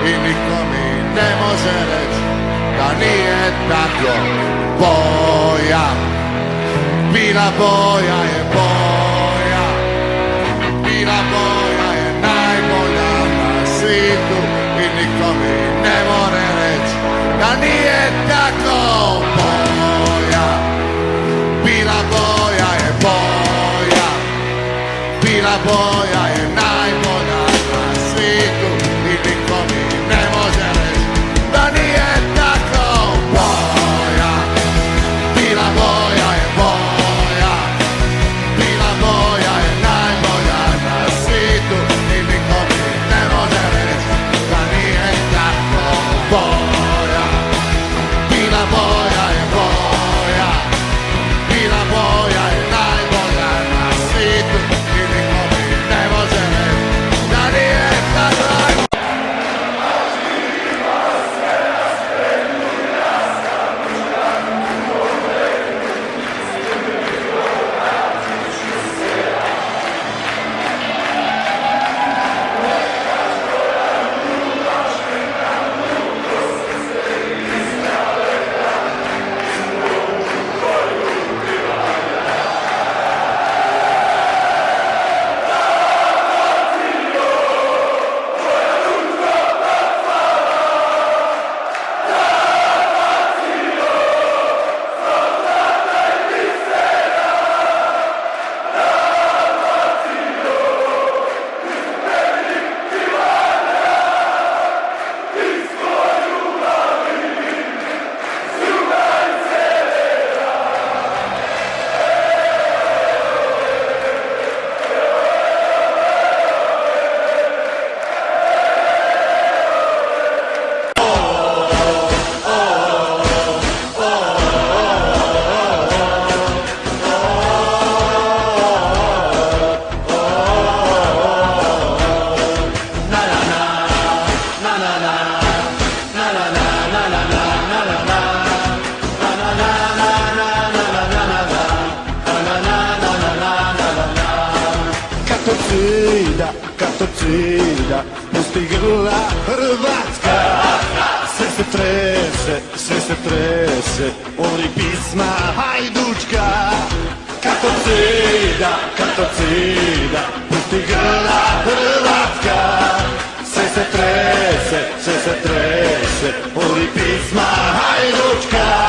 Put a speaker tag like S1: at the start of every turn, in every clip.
S1: i niko mi ne može reći da nije tako. Boja, bila boja je boja, bila boja je najbolja na svijetu i niko mi ne more reći da nije tako. Boja, bila boja je boja, bila boja je najbolja na svijetu i niko mi ne može reći da nije tako. Boja, bila boja je boja, bila boja je najbolja na svijetu i niko mi ne može reći da nije tako. Boja, bila boja je boja, bila boja je najbolja na svijetu i niko mi ne može reći da nije tako.
S2: Katocida, postigla Hrvatska. Sve se trese, ori pisma hajdučka. Katocida, postigla Hrvatska. Sve se trese, ori pisma hajdučka.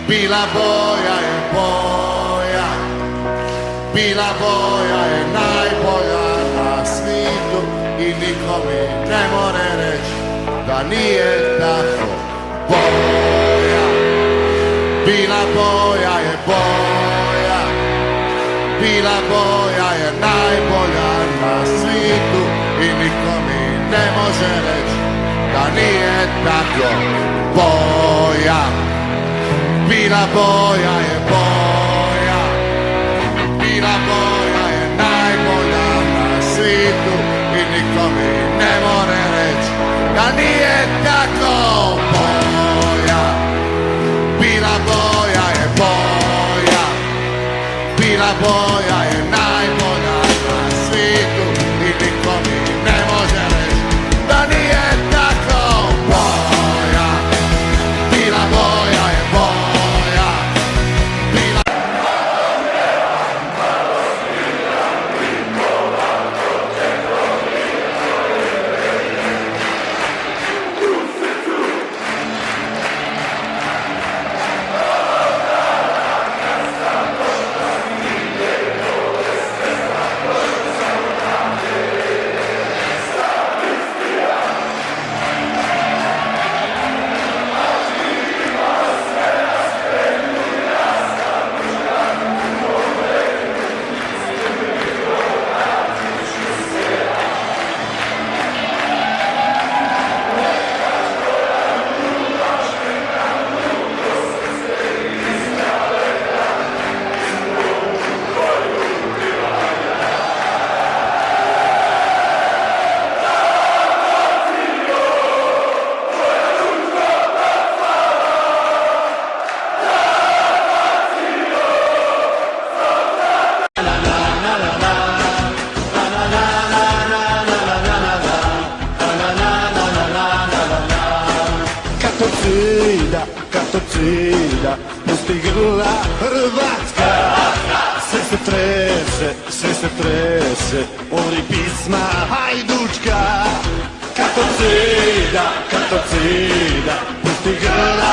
S1: Bila boja je boja, bila boja je najbolja na svijetu i niko mi ne more reći da nije tako. Boja, bila boja je boja, bila boja je najbolja na svijetu i niko mi ne može reći da nije tako. Boja, bila boja je boja, bila boja je najbolja na svijetu i niko mi ne more reći da nije tako. Boja, bila boja je boja, bila boja je najbolja na svijetu i niko mi ne može reći da nije tako. Boja, bila boja je boja, bila
S2: katocida, pusti grla Hrvatska. Sve se trese, ori pisma hajdučka. Katocida, pusti grla